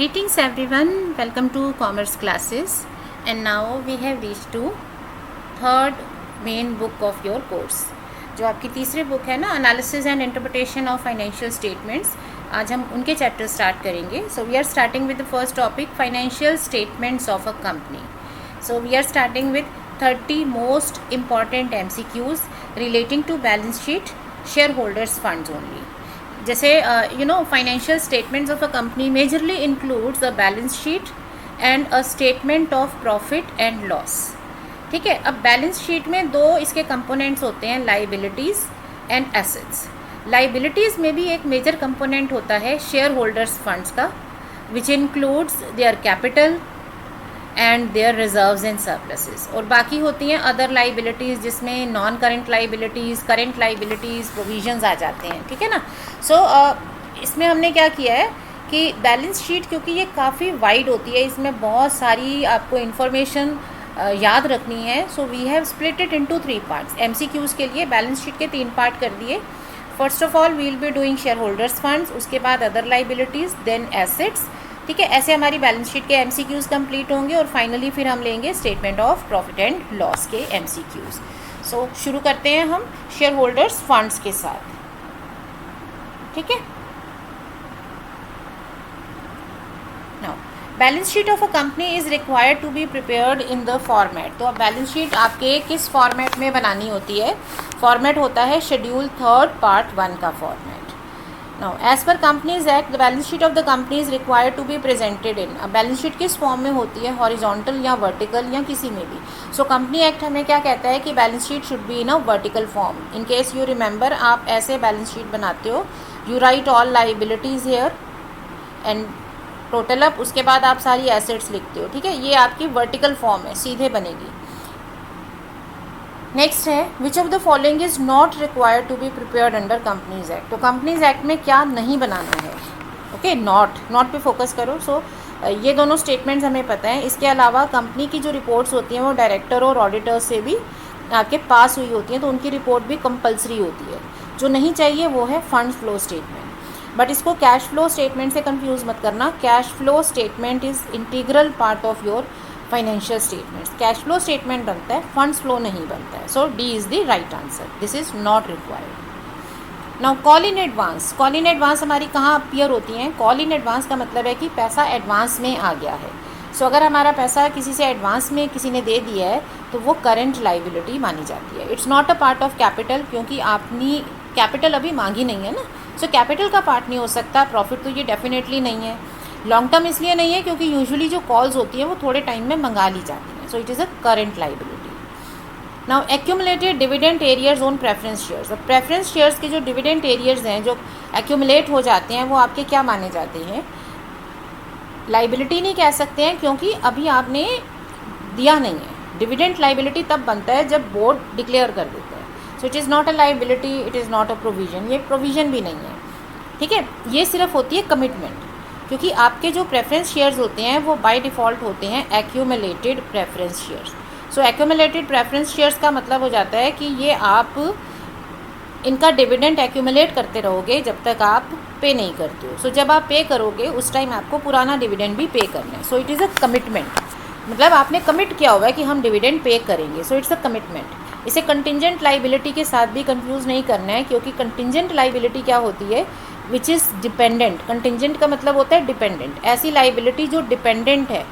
Greetings everyone, welcome to commerce classes, and now we have reached to third main book of your course. जो आपकी तीसरी book है ना, analysis and interpretation of financial statements, आज हम उनके chapter start करेंगे. So we are starting with the first topic, financial statements of a company. So we are starting with 30 most important MCQs relating to balance sheet, share holders funds only. जैसे financial statements of a company majorly includes a balance sheet and a statement of profit and loss. ठीक है, अब balance sheet में दो इसके components होते हैं, liabilities and assets. Liabilities में भी एक मेजर कंपोनेंट होता है शेयर होल्डर्स फंड्स का, which includes their capital and their reserves and surpluses. और बाकी होती हैं अदर लाइबिलिटीज़, जिसमें non current liabilities, current liabilities, provisions आ जाते हैं. ठीक है ना. सो इसमें हमने क्या किया है कि बैलेंस शीट, क्योंकि ये काफ़ी वाइड होती है, इसमें बहुत सारी आपको इन्फॉर्मेशन याद रखनी है. So we have split it into 3 parts. MCQs के लिए बैलेंस शीट के 3 पार्ट कर दिए. First of all we will be doing share holders funds, उसके बाद अदर लाइबिलिटीज़, देन एसेट्स. ठीक है, ऐसे हमारी बैलेंस शीट के MCQs कंप्लीट होंगे और फाइनली फिर हम लेंगे statement of profit and loss के MCQs. सो शुरू करते हैं हम शेयर होल्डर्स फंड्स के साथ. ठीक है. Now balance sheet of a company is required to be prepared in the format. तो अब बैलेंस शीट आपके किस फॉर्मेट में बनानी होती है? फॉर्मेट होता है शेड्यूल 3 पार्ट 1 का format. Now as per companies act, the balance sheet of the company is required to be presented in. अब बैलेंस शीट किस फॉर्म में होती है? हॉरिजॉन्टल या वर्टिकल या किसी में भी. सो कंपनी एक्ट हमें क्या कहता है कि balance sheet should be in a vertical form. In case you remember, आप ऐसे बैलेंस शीट बनाते हो, you write all liabilities here and total up, उसके बाद आप सारी एसेट्स लिखते हो. ठीक है, ये आपकी वर्टिकल फॉर्म है, सीधे बनेगी. नेक्स्ट है, which of the following is not required to be prepared under companies act. तो कंपनीज एक्ट में क्या नहीं बनाना है? ओके, नॉट पे फोकस करो. सो ये दोनों स्टेटमेंट्स हमें पता है. इसके अलावा कंपनी की जो रिपोर्ट्स होती हैं वो डायरेक्टर और ऑडिटर्स से भी आपके पास हुई होती हैं, तो उनकी रिपोर्ट भी कंपलसरी होती है. जो नहीं चाहिए वो है फंड फ्लो स्टेटमेंट. बट इसको कैश फ्लो स्टेटमेंट से कंफ्यूज मत करना. Cash flow statement is integral part of your financial statements. Cash flow statement बनता है, फंड्स फ्लो नहीं बनता है. So D is the right answer. This is not required. Now call in advance. Call in advance हमारी कहाँ appear होती हैं? Call in advance का मतलब है कि पैसा एडवांस में आ गया है. सो अगर हमारा पैसा किसी से एडवांस में किसी ने दे दिया है तो वो करंट लाइबिलिटी मानी जाती है. It's not a part of capital, क्योंकि आपने कैपिटल अभी मांगी नहीं है ना. सो कैपिटल का पार्ट नहीं हो सकता. प्रॉफिट तो ये डेफिनेटली नहीं है. लॉन्ग टर्म इसलिए नहीं है क्योंकि यूजुअली जो कॉल्स होती हैं वो थोड़े टाइम में मंगा ली जाती हैं. सो it is a current liability. Now accumulated dividend arrears on preference shares. अब प्रेफरेंस शेयर्स के जो डिविडेंड एरियर्स हैं जो एक्यूमुलेट हो जाते हैं वो आपके क्या माने जाते हैं? लाइबिलिटी नहीं कह सकते हैं, क्योंकि अभी आपने दिया नहीं है. डिविडेंड लाइबिलिटी तब बनता है जब बोर्ड डिक्लेयर कर देता है. सो it is not a liability, it is not a provision. ये प्रोविजन भी नहीं है. ठीक है, ये सिर्फ होती है कमिटमेंट, क्योंकि आपके जो प्रेफरेंस शेयर्स होते हैं वो बाय डिफ़ॉल्ट होते हैं एक्यूमुलेटेड प्रेफरेंस शेयर्स. सो एक्यूमुलेटेड प्रेफरेंस शेयर्स का मतलब हो जाता है कि ये आप इनका डिविडेंड एक्यूमुलेट करते रहोगे जब तक आप पे नहीं करते हो. सो जब आप पे करोगे उस टाइम आपको पुराना डिविडेंड भी पे करना है. सो इट इज़ अ कमिटमेंट. मतलब आपने कमिट किया हुआ है कि हम डिविडेंड पे करेंगे. सो इट्स अ कमिटमेंट. इसे कंटिंजेंट लाइबिलिटी के साथ भी कंफ्यूज नहीं करना है, क्योंकि कंटिंजेंट लाइबिलिटी क्या होती है? Which is dependent. कंटिंजेंट का मतलब होता है डिपेंडेंट. ऐसी लाइबिलिटी जो डिपेंडेंट है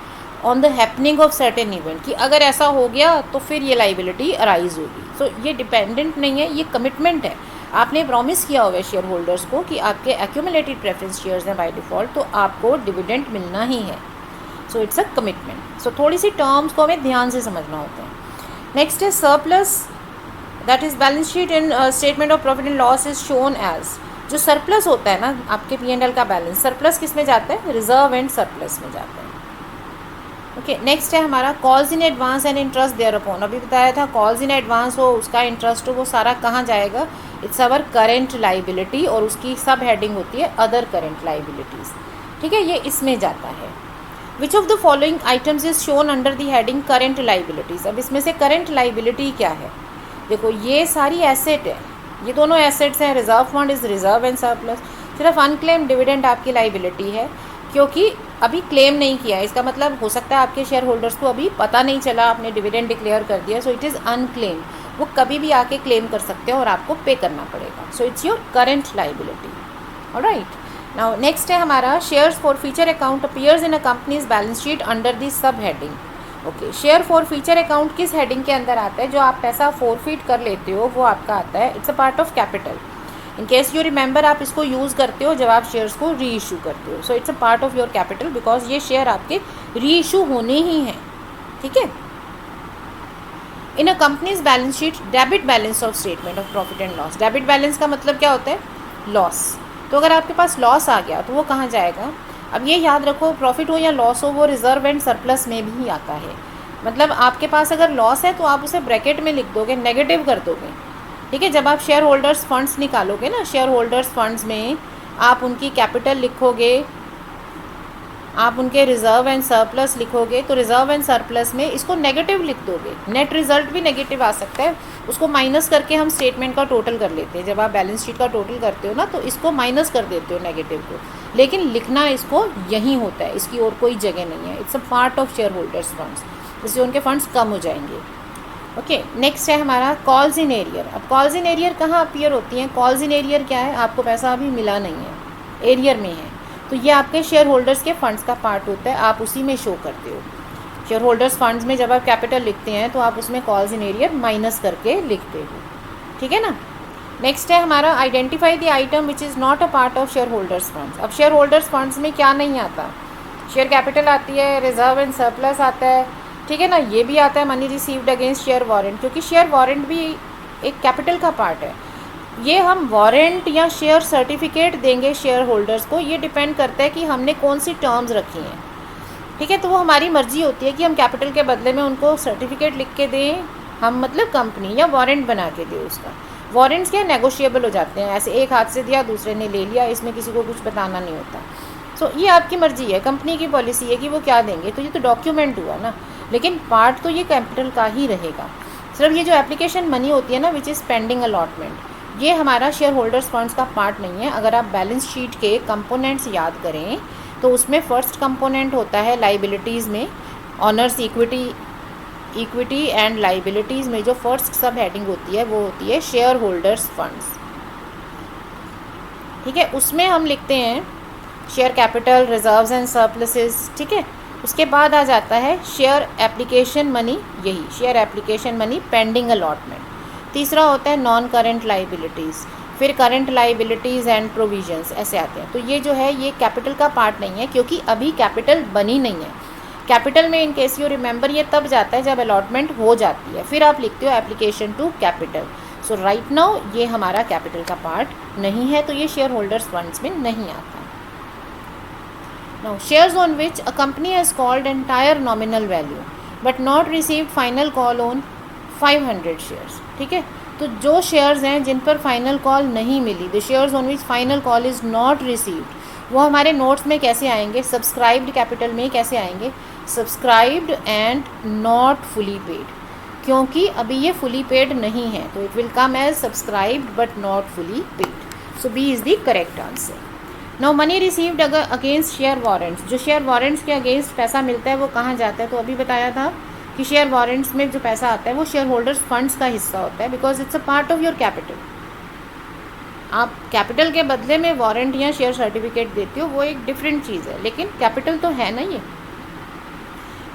on the happening of certain event, कि अगर ऐसा हो गया तो फिर ये लाइबिलिटी अराइज होगी. सो ये डिपेंडेंट नहीं है, ये कमिटमेंट है. आपने प्रॉमिस किया हुआ है शेयर होल्डर्स को कि आपके एक्यूमुलेटेड प्रेफरेंस शेयर्स हैं बाय डिफ़ॉल्ट, तो आपको डिविडेंड मिलना ही है. सो इट्स अ कमिटमेंट. सो थोड़ी सी टर्म्स को हमें ध्यान से समझना होता है. नेक्स्ट है surplus. That is balance sheet in statement of profit and loss is shown as. जो सरप्लस होता है ना आपके P&L का बैलेंस, सरप्लस किस में जाता है? रिजर्व एंड सरप्लस में जाता है. ओके, नेक्स्ट है हमारा calls in advance and interest thereupon. अभी बताया था कॉल्स इन एडवांस हो, उसका इंटरेस्ट हो, वो सारा कहाँ जाएगा? इट्स अवर करेंट लाइबिलिटी, और उसकी सब हेडिंग होती है अदर करेंट लाइबिलिटीज़. ठीक है, ये इसमें जाता है. Which of the following items is shown under the heading current liabilities. अब इसमें से करेंट लाइबिलिटी क्या है? देखो, ये सारी एसेट है, ये दोनों एसेट्स हैं. Reserve fund is reserve and surplus. सिर्फ अनक्लेम्ड डिविडेंड आपकी लाइबिलिटी है. क्योंकि अभी क्लेम नहीं किया, इसका मतलब हो सकता है आपके शेयर होल्डर्स को अभी पता नहीं चला, आपने डिविडेंड डिक्लेयर कर दिया, सो इट इज़ अनक्लेम। वो कभी भी आके क्लेम कर सकते हैं और आपको पे करना पड़ेगा। So it's your current liability. Alright, now next है हमारा shares for future account appears in a company's balance sheet under the sub heading. Okay, share for future account किस हेडिंग के अंदर आता है? जो आप पैसा फॉरफिट कर लेते हो वो आपका आता है, it's a part of capital. In case you remember, आप इसको यूज़ करते हो जब आप शेयर्स को री इशू करते हो। So it's a part of your capital because ये शेयर आपके री इशू होने ही हैं। ठीक है। In a company's balance sheet debit balance of statement of profit and loss. Debit balance का मतलब क्या होता है? लॉस। तो अगर आपके पास लॉस आ गया तो वो कहाँ जाएगा? अब ये याद रखो, प्रॉफिट हो या लॉस हो, वो रिजर्व एंड सरप्लस में भी आता है। मतलब आपके पास अगर लॉस है तो आप उसे ब्रैकेट में लिख दोगे, नेगेटिव कर दोगे। ठीक है। जब आप शेयर होल्डर्स फंड्स निकालोगे ना, शेयर होल्डर्स फंड्स में आप उनकी कैपिटल लिखोगे, आप उनके रिजर्व एंड सरप्लस लिखोगे, तो रिजर्व एंड सरप्लस में इसको नेगेटिव लिख दोगे। नेट रिजल्ट भी नेगेटिव आ सकता है, उसको माइनस करके हम स्टेटमेंट का टोटल कर लेते हैं। जब आप बैलेंस शीट का टोटल करते हो ना, तो इसको माइनस कर देते हो नेगेटिव को, लेकिन लिखना इसको यहीं होता है, इसकी और कोई जगह नहीं है। It's a part of share holders funds, इससे उनके फंड्स कम हो जाएंगे। ओके, नेक्स्ट है हमारा कॉल्स इन एरियर। अब कॉल्स इन एरियर कहाँ अपीयर होती हैं? कॉल्स इन एरियर क्या है? आपको पैसा अभी मिला नहीं है, एरियर में है, तो ये आपके शेयर होल्डर्स के फंड्स का पार्ट होता है, आप उसी में शो करते हो। शेयर होल्डर्स फंड्स में जब आप कैपिटल लिखते हैं तो आप उसमें कॉल्स इन एरियर माइनस करके लिखते हो। ठीक है ना। नेक्स्ट है हमारा identify the item which is not a part of share holders funds. अब शेयर होल्डर्स फंड्स में क्या नहीं आता? शेयर कैपिटल आती है, रिजर्व एंड सरप्लस आता है, ठीक है ना, ये भी आता है money received against share warrant, क्योंकि शेयर वारंट भी एक कैपिटल का पार्ट है। ये हम वारंट या शेयर सर्टिफिकेट देंगे शेयर होल्डर्स को, ये डिपेंड करता है कि हमने कौन सी टर्म्स रखी हैं। ठीक है, तो वो हमारी मर्जी होती है कि हम कैपिटल के बदले में उनको सर्टिफिकेट लिख के दें, हम मतलब कंपनी, या वारंट बना के दें उसका। वारंट्स क्या नेगोशिएबल हो जाते हैं, ऐसे एक हाथ से दिया दूसरे ने ले लिया, इसमें किसी को कुछ बताना नहीं होता। सो ये आपकी मर्जी है, कंपनी की पॉलिसी है कि वो क्या देंगे, तो ये तो डॉक्यूमेंट हुआ ना, लेकिन पार्ट तो ये कैपिटल का ही रहेगा। सिर्फ ये जो एप्लीकेशन मनी होती है ना, विच इज़ पेंडिंग अलॉटमेंट, ये हमारा शेयर होल्डर्स फंड्स का पार्ट नहीं है। अगर आप बैलेंस शीट के कंपोनेंट्स याद करें तो उसमें फर्स्ट कंपोनेंट होता है लाइबिलिटीज़ में, ऑनर्स इक्विटी एंड लाइबिलिटीज़ में जो फर्स्ट सब हेडिंग होती है वो होती है शेयर होल्डर्स फंड्स। ठीक है, उसमें हम लिखते हैं share capital, reserves and surpluses. ठीक है, उसके बाद आ जाता है शेयर एप्लीकेशन मनी, यही share application money pending allotment. तीसरा होता है नॉन करंट लाइबिलिटीज़, फिर करंट लाइबिलिटीज़ एंड प्रोविजंस, ऐसे आते हैं। तो ये जो है ये कैपिटल का पार्ट नहीं है, क्योंकि अभी कैपिटल बनी नहीं है। कैपिटल में इन केस यू रिमेंबर ये तब जाता है जब अलॉटमेंट हो जाती है, फिर आप लिखते हो application to capital. So right now ये हमारा कैपिटल का पार्ट नहीं है, तो ये शेयर होल्डर्स फंड्स में नहीं आता। Now, shares on which a company has called entire nominal value but not received final call on 500 shares. ठीक है, तो जो शेयर्स हैं जिन पर फाइनल कॉल नहीं मिली, the shares on which final call is not received, वो हमारे नोट्स में कैसे आएंगे? सब्सक्राइब्ड कैपिटल में कैसे आएंगे? Subscribed and not fully paid, क्योंकि अभी ये फुली पेड नहीं है, तो it will come as subscribed but not fully paid. So B is the correct answer. Now money received against share warrants, जो शेयर वारंट्स के अगेंस्ट पैसा मिलता है वो कहाँ जाता है? तो अभी बताया था कि शेयर वारंट्स में जो पैसा आता है वो शेयर होल्डर्स फंड्स का हिस्सा होता है, because it's a part of your capital. आप कैपिटल के बदले में वारंट या शेयर सर्टिफिकेट देते हो, वो एक डिफरेंट चीज़ है, लेकिन कैपिटल तो है ना ये।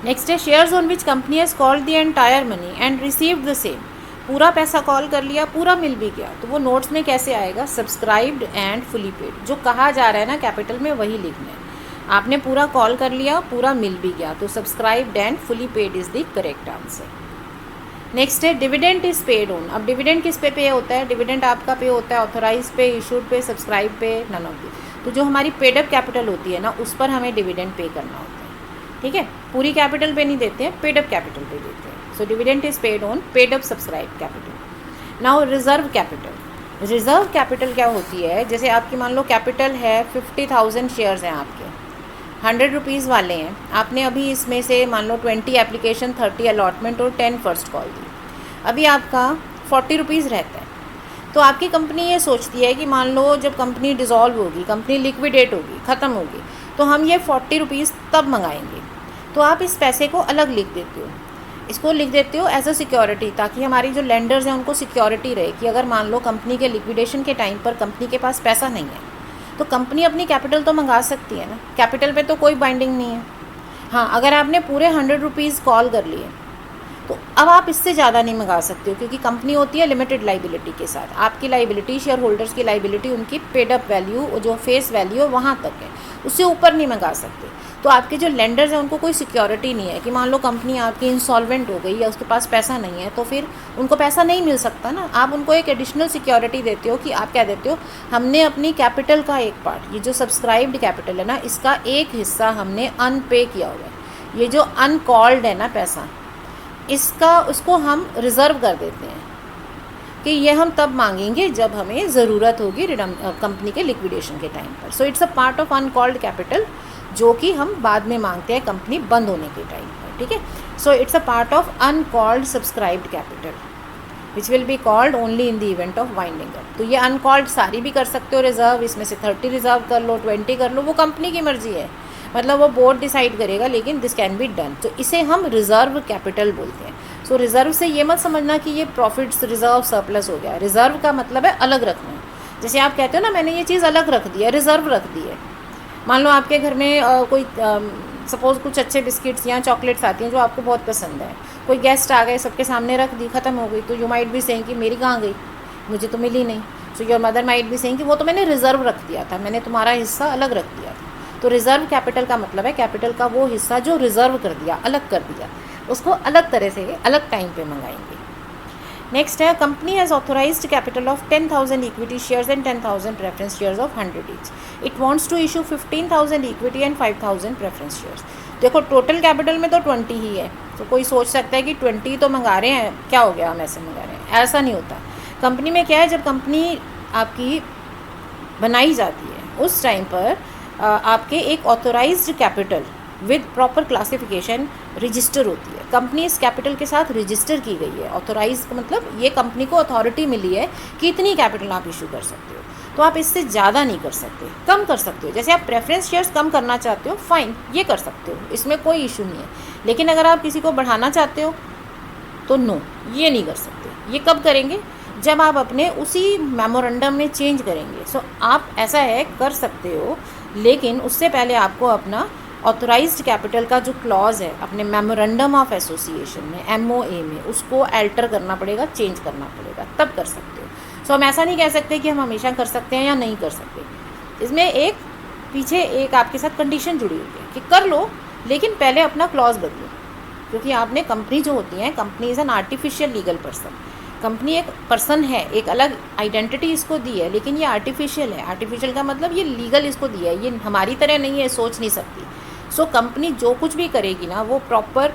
नेक्स्ट है shares on which company has called the entire money and received the same, पूरा पैसा कॉल कर लिया, पूरा मिल भी गया, तो वो नोट्स में कैसे आएगा? Subscribed and fully paid. जो कहा जा रहा है ना कैपिटल में वही लिखना है। आपने पूरा कॉल कर लिया, पूरा मिल भी गया, तो subscribed and fully paid is the correct answer. Next है डिविडेंड इज़ पेड ऑन। अब डिविडेंड किस पे होता है? डिविडेंड आपका पे होता है ऑथोराइज पे, इशूड पे, सब्सक्राइब पे, नन ऑफ दी। तो जो हमारी पेडअप कैपिटल होती है ना, उस पर हमें डिविडेंड पे करना होता है। ठीक है, पूरी कैपिटल पे नहीं देते हैं, पेडअप कैपिटल पे देते हैं। So dividend is paid on paid up subscribed capital. Now reserve capital. Reserve capital क्या होती है? जैसे आपकी मान लो कैपिटल है 50,000 शेयर्स हैं आपके, 100 रुपीज़ वाले हैं, आपने अभी इसमें से मान लो 20 एप्लीकेशन, 30 अलॉटमेंट और 10 फर्स्ट कॉल दी, अभी आपका 40 रुपीज़ रहता है। तो आपकी कंपनी ये सोचती है कि मान लो जब कंपनी डिज़ोल्व होगी, कंपनी लिक्विडेट होगी, ख़त्म होगी, तो हम ये 40 रुपीज़ तब मंगाएंगे। तो आप इस पैसे को अलग लिख देते हो, इसको लिख देते हो एज अ सिक्योरिटी, ताकि हमारी जो लेंडर्स हैं उनको सिक्योरिटी रहे कि अगर मान लो कंपनी के लिक्विडेशन के टाइम पर कंपनी के पास पैसा नहीं है तो कंपनी अपनी कैपिटल तो मंगा सकती है ना, कैपिटल पे तो कोई बाइंडिंग नहीं है। हाँ, अगर आपने पूरे 100 रुपीज़ कॉल कर लिए तो अब आप इससे ज़्यादा नहीं मंगा सकते हो, क्योंकि कंपनी होती है लिमिटेड लाइबिलिटी के साथ। आपकी लाइबिलिटी, शेयर होल्डर्स की लाइबिलिटी उनकी पेड अप वैल्यू, जो फेस वैल्यू है वहाँ तक है, उससे ऊपर नहीं मंगा सकते। तो आपके जो लेंडर्स हैं उनको कोई सिक्योरिटी नहीं है कि मान लो कंपनी आपकी इंसॉल्वेंट हो गई या उसके पास पैसा नहीं है तो फिर उनको पैसा नहीं मिल सकता ना। आप उनको एक एडिशनल सिक्योरिटी देते हो कि आप क्या देते हो, हमने अपनी कैपिटल का एक पार्ट, ये जो सब्सक्राइब्ड कैपिटल है ना, इसका एक हिस्सा हमने अनपे किया हुआ है, ये जो अनकॉल्ड है ना पैसा, उसको हम रिज़र्व कर देते हैं कि ये हम तब मांगेंगे जब हमें ज़रूरत होगी कंपनी के लिक्विडेशन के टाइम पर। सो it's a part of uncalled capital, जो कि हम बाद में मांगते हैं कंपनी बंद होने के टाइम पर। ठीक है, सो it's a part of uncalled subscribed capital which will be called only in the event of winding up. तो ये अनकॉल्ड सारी भी कर सकते हो रिजर्व, इसमें से 30 रिजर्व कर लो, 20 कर लो, वो कंपनी की मर्जी है, मतलब वो बोर्ड डिसाइड करेगा, लेकिन दिस कैन बी डन। तो इसे हम रिजर्व कैपिटल बोलते हैं। सो रिजर्व से ये मत समझना कि ये प्रॉफिट्स रिजर्व सरप्लस हो गया। रिजर्व का मतलब है अलग रखना। जैसे आप कहते हो ना, मैंने ये चीज़ अलग रख दी है, रिजर्व रख दी है। मान लो आपके घर में कोई सपोज़ कुछ अच्छे बिस्किट्स या चॉकलेट्स आती हैं जो आपको बहुत पसंद है, कोई गेस्ट आ गए, सबके सामने रख दी, ख़त्म हो गई, तो यू माइट बी सेइंग कि मेरी कहाँ गई, मुझे तो मिली नहीं। So your mother might be saying कि वो तो मैंने रिजर्व रख दिया था, मैंने तुम्हारा हिस्सा अलग रख दिया था। तो रिजर्व कैपिटल का मतलब है कैपिटल का वो हिस्सा जो रिजर्व कर दिया, अलग कर दिया, उसको अलग तरह से अलग टाइम पे मंगाएंगे। नेक्स्ट है, company has authorised capital of 10,000 equity shares and 10,000 preference shares of 100 each. It wants to issue 15,000 equity and 5,000 preference shares. देखो टोटल कैपिटल में तो 20 ही है, तो कोई सोच सकता है कि 20 तो मंगा रहे हैं, क्या हो गया हम ऐसे मंगा रहे हैं, ऐसा नहीं होता। कंपनी में क्या है, जब कंपनी आपकी बनाई जाती है उस टाइम पर आपके एक authorised capital with proper classification register होती है। कंपनी इस कैपिटल के साथ रजिस्टर की गई है। ऑथोराइज का मतलब ये कंपनी को अथॉरिटी मिली है कि इतनी कैपिटल आप इशू कर सकते हो, तो आप इससे ज़्यादा नहीं कर सकते, कम कर सकते हो। जैसे आप प्रेफरेंस शेयर्स कम करना चाहते हो, फाइन, ये कर सकते हो, इसमें कोई इशू नहीं है। लेकिन अगर आप किसी को बढ़ाना चाहते हो तो नो, ये नहीं कर सकते। ये कब करेंगे, जब आप अपने उसी मेमोरेंडम में चेंज करेंगे। सो आप ऐसा है कर सकते हो, लेकिन उससे पहले आपको अपना ऑथोराइज्ड कैपिटल का जो क्लॉज है अपने मेमोरेंडम ऑफ एसोसिएशन में, MOA में, उसको अल्टर करना पड़ेगा, चेंज करना पड़ेगा, तब कर सकते हो। सो हम ऐसा नहीं कह सकते कि हम हमेशा कर सकते हैं या नहीं कर सकते। इसमें एक पीछे एक आपके साथ कंडीशन जुड़ी हुई है कि कर लो, लेकिन पहले अपना क्लॉज बदलो, क्योंकि आपने, कंपनी जो होती है, company is an artificial legal person. Company एक पर्सन है, एक अलग आइडेंटिटी इसको दी है, लेकिन ये आर्टिफिशियल है। आर्टिफिशियल का मतलब ये लीगल इसको दिया है, ये हमारी तरह नहीं है, सोच नहीं सकती। सो कंपनी जो कुछ भी करेगी ना, वो प्रॉपर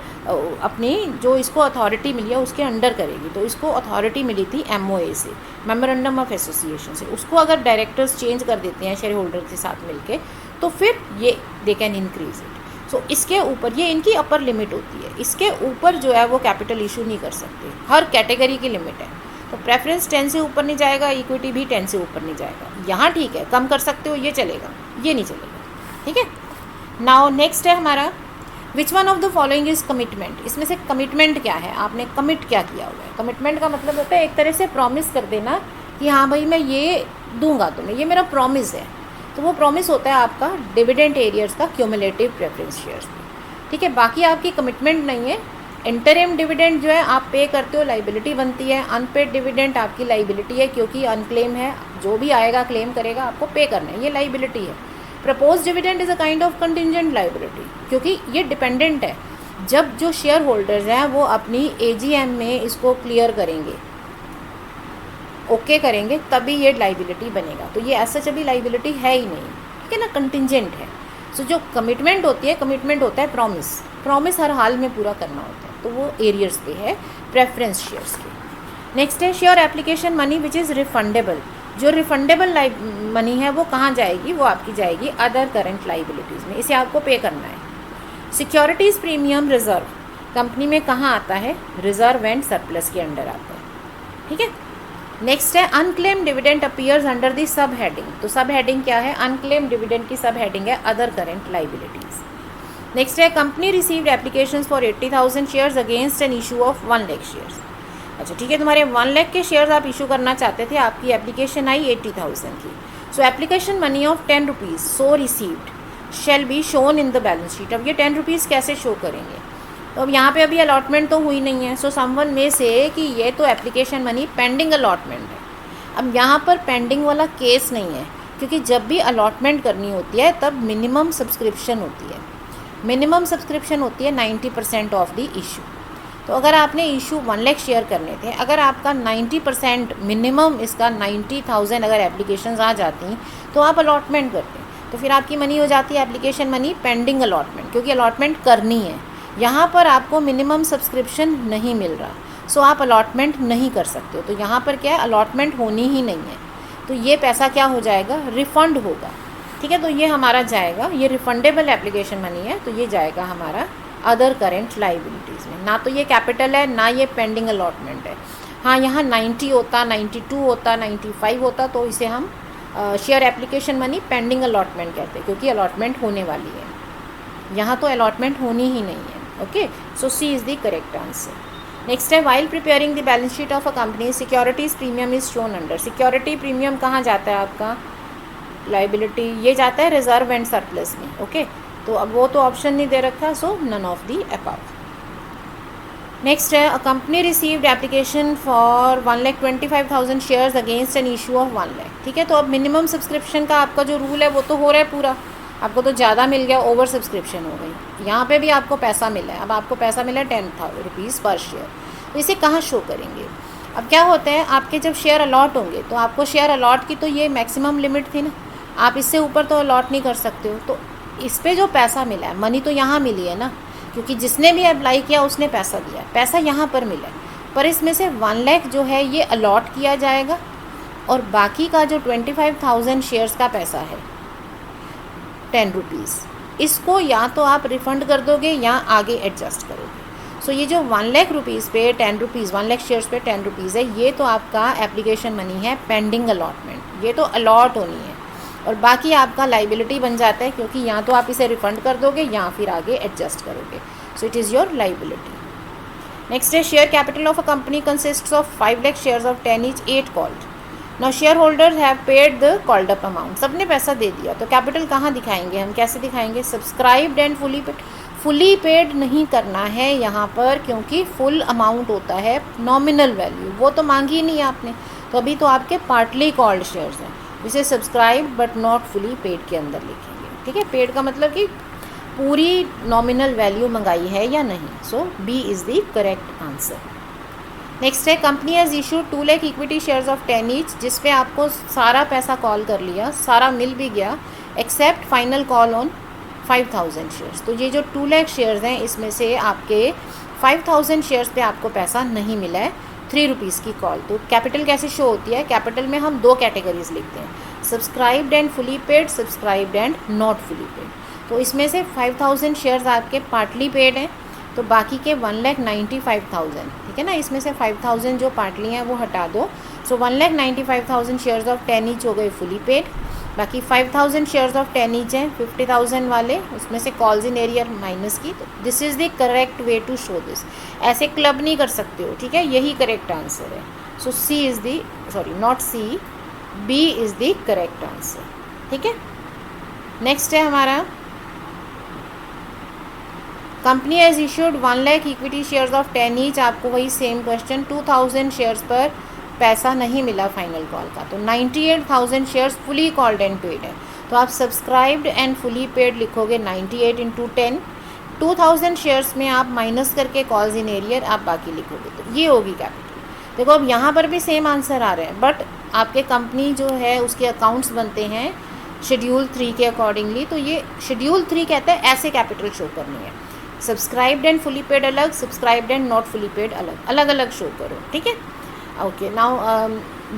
अपनी जो इसको अथॉरिटी मिली है उसके अंडर करेगी। तो इसको अथॉरिटी मिली थी MOA से, मेमोरेंडम ऑफ एसोसिएशन से। उसको अगर डायरेक्टर्स चेंज कर देते हैं शेयर होल्डर के साथ मिलके, तो फिर ये दे कैन इंक्रीज इट। सो इसके ऊपर, ये इनकी अपर लिमिट होती है, इसके ऊपर जो है वो कैपिटल इशू नहीं कर सकते। हर कैटेगरी की लिमिट है। तो प्रेफरेंस 10 से ऊपर नहीं जाएगा, इक्विटी भी 10 से ऊपर नहीं जाएगा। यहाँ ठीक है, कम कर सकते हो, ये चलेगा, ये नहीं चलेगा। ठीक है, नाउ नेक्स्ट है हमारा, which one of the following is commitment. इसमें से कमिटमेंट क्या है, आपने कमिट क्या किया हुआ है। कमिटमेंट का मतलब होता है एक तरह से प्रॉमिस कर देना कि हाँ भाई मैं ये दूंगा तुम्हें, ये मेरा प्रॉमिस है। तो वो प्रॉमिस होता है आपका डिविडेंड एरियर्स का क्यूमुलेटिव प्रेफरेंस शेयर्स में। ठीक है, बाकी आपकी कमिटमेंट नहीं है। इंटरिम डिविडेंड जो है आप पे करते हो, लाइबिलिटी बनती है। अनपेड डिविडेंड आपकी लाइबिलिटी है, क्योंकि अनक्लेम है, जो भी आएगा क्लेम करेगा आपको पे करना है, ये लाइबिलिटी है। Propose dividend is a kind of contingent liability, क्योंकि ये डिपेंडेंट है। जब जो शेयर होल्डर्स हैं वो अपनी AGM में इसको क्लियर करेंगे, ओके करेंगे, तभी ये लाइबिलिटी बनेगा। तो ये ऐसा अभी लाइबिलिटी है ही नहीं, ठीक है ना, कंटिंजेंट है। सो जो कमिटमेंट होती है, कमिटमेंट होता है प्रॉमिस, प्रॉमिस हर हाल में पूरा करना होता है। तो वो एरियर्स पे है प्रेफरेंस शेयर्स के। नेक्स्ट है share application money which is refundable. जो रिफंडेबल मनी है वो कहाँ जाएगी, वो आपकी जाएगी अदर करंट लाइबिलिटीज़ में, इसे आपको पे करना है। सिक्योरिटीज़ प्रीमियम रिजर्व कंपनी में कहाँ आता है, रिजर्व एंड सरप्लस के अंडर आता है। ठीक है, नेक्स्ट है unclaim dividend appears under the sub heading. तो सब हेडिंग क्या है? अनक्लेम डिविडेंड की सब हेडिंग है अदर करेंट लाइबिलिटीज। नेक्स्ट है company received applications for 80,000 shares against an issue of 1 lakh shares. अच्छा ठीक है, तुम्हारे 1 लाख के शेयर्स आप इशू करना चाहते थे, आपकी एप्लीकेशन आई 80,000 की। सो application money of 10 rupees so received shall be shown in the balance sheet. अब ये 10 रुपीज़ कैसे शो करेंगे? तो अब यहाँ पे अभी अलॉटमेंट तो हुई नहीं है, सो समवन में से कि ये तो एप्लीकेशन मनी पेंडिंग अलॉटमेंट है। अब यहाँ पर पेंडिंग वाला केस नहीं है, क्योंकि जब भी अलॉटमेंट करनी होती है तब मिनिमम सब्सक्रिप्शन होती है। मिनिमम सब्सक्रिप्शन होती है 90% ऑफ द इशू। तो अगर आपने इशू 1 लाख शेयर करने थे, अगर आपका 90% मिनिमम इसका 90,000 अगर एप्लीकेशंस आ जाती तो आप अलॉटमेंट करते, तो फिर आपकी मनी हो जाती है एप्लीकेशन मनी पेंडिंग अलॉटमेंट, क्योंकि अलॉटमेंट करनी है। यहाँ पर आपको मिनिमम सब्सक्रिप्शन नहीं मिल रहा, सो आप अलॉटमेंट नहीं कर सकते हो। तो यहाँ पर क्या है, अलॉटमेंट होनी ही नहीं है, तो ये पैसा क्या हो जाएगा? रिफ़ंड होगा। ठीक है, तो ये हमारा जाएगा, ये रिफंडेबल एप्लीकेशन मनी है, तो ये जाएगा हमारा अदर करेंट लाइबिलिटीज़ में। ना तो ये कैपिटल है, ना ये पेंडिंग अलॉटमेंट है। हाँ, यहाँ 90 होता, 92 होता, 95 होता, तो इसे हम share application money pending allotment कहते हैं, क्योंकि अलॉटमेंट होने वाली है। यहाँ तो अलॉटमेंट होनी ही नहीं है। Okay, so C is the correct answer. Next है while preparing the balance sheet of a company securities premium is shown under. Security premium कहाँ जाता है आपका? लाइबिलिटी, ये जाता है रिजर्व एंड सरप्लस में। ओके, तो अब वो तो ऑप्शन नहीं दे रखा, so none of the above. Next है a company received application for 1,25,000 shares against an issue of 1 lakh. ठीक है, तो अब मिनिमम सब्सक्रिप्शन का आपका जो रूल है वो तो हो रहा है पूरा, आपको तो ज़्यादा मिल गया, ओवर सब्सक्रिप्शन हो गई। यहाँ पे भी आपको पैसा मिला है, अब आपको पैसा मिला है 10,000 रुपीज़ पर शेयर। तो इसे कहाँ शो करेंगे? अब क्या होता है, आपके जब शेयर अलॉट होंगे तो आपको शेयर अलॉट की तो ये मैक्सिमम लिमिट थी ना, आप इससे ऊपर तो अलॉट नहीं कर सकते हो। तो इस पर जो पैसा मिला है, मनी तो यहाँ मिली है ना, क्योंकि जिसने भी अप्लाई किया उसने पैसा दिया, पैसा यहाँ पर मिला है। पर इसमें से 1 लाख जो है ये अलॉट किया जाएगा, और बाकी का जो 25,000 शेयर्स का पैसा है 10 रुपीज़, इसको या तो आप रिफ़ंड कर दोगे या आगे एडजस्ट करोगे। सो ये जो 1 लाख रुपीज़ पे 10 रुपीज़, 1 लाख शेयर्स पे 10 रुपीज़ है, ये तो आपका एप्लीकेशन मनी है पेंडिंग अलॉटमेंट, ये तो अलॉट होनी है, और बाकी आपका लाइबिलिटी बन जाता है, क्योंकि या तो आप इसे रिफ़ंड कर दोगे या फिर आगे एडजस्ट करोगे। So it is your liability. Next है share capital of a company consists of 5 lakh shares of 10 each 8 called. Now share holders have paid the called up amount. सबने पैसा दे दिया, तो कैपिटल कहाँ दिखाएंगे हम, कैसे दिखाएंगे? Subscribed and fully paid. Fully paid नहीं करना है यहाँ पर, क्योंकि फुल अमाउंट होता है नॉमिनल वैल्यू, वो तो मांगी ही नहीं आपने, तो अभी तो आपके पार्टली कॉल्ड शेयर्स हैं, इसे subscribe but not fully paid के अंदर लिखेंगे। ठीक है, पेड का मतलब कि पूरी नॉमिनल वैल्यू मंगाई है या नहीं। So B is the correct answer. Next है company has issued 2 lakh equity shares of 10 each, जिस पे आपको सारा पैसा कॉल कर लिया, सारा मिल भी गया, except final call on 5,000 shares. तो ये जो 2 लाख शेयर्स हैं, इसमें से आपके 5,000 शेयर्स पे आपको पैसा नहीं मिला है, 3 रुपीज़ की कॉल। तो कैपिटल कैसे शो होती है? कैपिटल में हम 2 कैटेगरीज लिखते हैं, subscribed and fully paid, subscribed and not fully paid. तो इसमें से 5,000 शेयर्स आपके पार्टली पेड हैं, तो बाकी के 1,95,000, ठीक है ना, इसमें से 5,000 जो पार्टली हैं वो हटा दो। सो 1,95,000 शेयर्स ऑफ 10 ईच हो गए फुली पेड, बाकी 5,000 शेयर्स ऑफ 10 ईच हैं 50,000 वाले, उसमें से कॉल्स इन एरियर माइनस की। तो this is the correct way to show this. ऐसे क्लब नहीं कर सकते हो, ठीक है, यही करेक्ट आंसर है। So C is the, sorry not C, B is the correct answer. ठीक है, नेक्स्ट है हमारा company has issued 1 lakh equity shares of 10 each. आपको वही सेम क्वेश्चन, 2,000 शेयर्स पर पैसा नहीं मिला फाइनल कॉल का, तो 98,000 shares fully called and paid है, तो आप सब्सक्राइब्ड एंड फुली पेड लिखोगे 98 इंटू 10। 2,000 शेयर्स में आप माइनस करके कॉल्स इन एरियर आप बाकी लिखोगे, तो ये होगी कैपिटल। देखो अब यहाँ पर भी सेम आंसर आ रहे हैं, बट आपके कंपनी जो है उसके अकाउंट्स बनते हैं शेड्यूल 3 के अकॉर्डिंगली, तो ये शेड्यूल 3 कहता है ऐसे कैपिटल शो करनी है, सब्सक्राइब्ड एंड फुली पेड अलग, subscribed and not fully paid अलग, अलग अलग शो करो। ठीक है, okay, now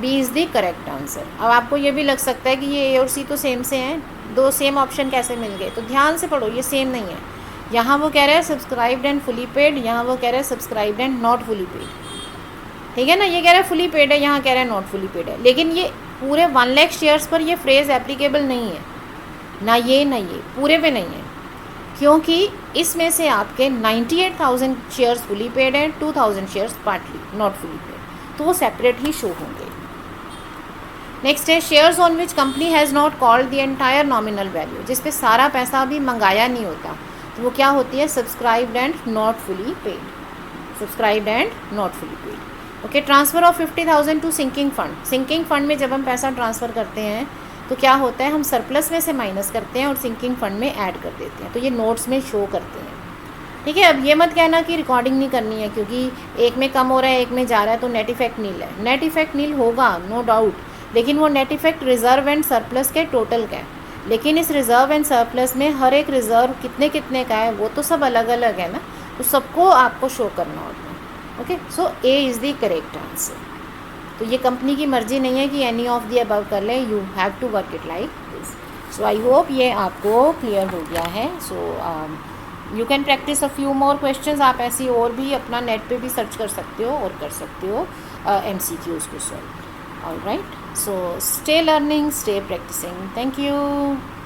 B is the correct answer. अब आपको ये भी लग सकता है कि ये ए और सी तो सेम से हैं, 2 सेम ऑप्शन कैसे मिल गए? तो ध्यान से पढ़ो, ये सेम नहीं है। यहाँ वो कह रहा है सब्सक्राइब्ड एंड फुली पेड, यहाँ वो कह रहा है subscribed and not fully paid. ठीक है ना, ये कह रहा है फुली पेड है, यहाँ कह रहा है नॉट फुली पेड है, लेकिन ये पूरे 1 लाख शेयर्स पर ये फ्रेज एप्लीकेबल नहीं है, ना ये पूरे पे नहीं है, क्योंकि इसमें से आपके 98,000 शेयर्स फुली पेड हैं, 2,000 shares partly not fully paid, तो वो सेपरेट ही शो होंगे। नेक्स्ट है shares on which company has not called the entire nominal value, जिस पे सारा पैसा अभी मंगाया नहीं होता, तो वो क्या होती है, subscribed and not fully paid, subscribed and not fully paid. Okay, transfer of 50,000 to sinking fund, sinking fund में जब हम पैसा ट्रांसफ़र करते हैं तो क्या होता है, हम सरप्लस में से माइनस करते हैं और सिंकिंग फंड में ऐड कर देते हैं, तो ये नोट्स में शो करते हैं। ठीक है, अब ये मत कहना कि रिकॉर्डिंग नहीं करनी है क्योंकि एक में कम हो रहा है एक में जा रहा है तो नेट इफेक्ट नील है, नेट इफेक्ट नील होगा नो डाउट, लेकिन वो net effect reserve and surplus के टोटल का है, लेकिन इस रिजर्व एंड सरप्लस में हर एक रिजर्व कितने कितने का है वो तो सब अलग अलग है ना, तो सबको आपको शो करना होता है। Okay, so A is the correct answer. तो ये कंपनी की मर्जी नहीं है कि एनी ऑफ दी अबव कर लें, you have to work it like this. So I hope ये आपको क्लियर हो गया है। So you can practise a few more questions, आप ऐसी और भी अपना नेट पे भी सर्च कर सकते हो और कर सकते हो MCQs को solve. All right, so stay learning, stay practicing. Thank you.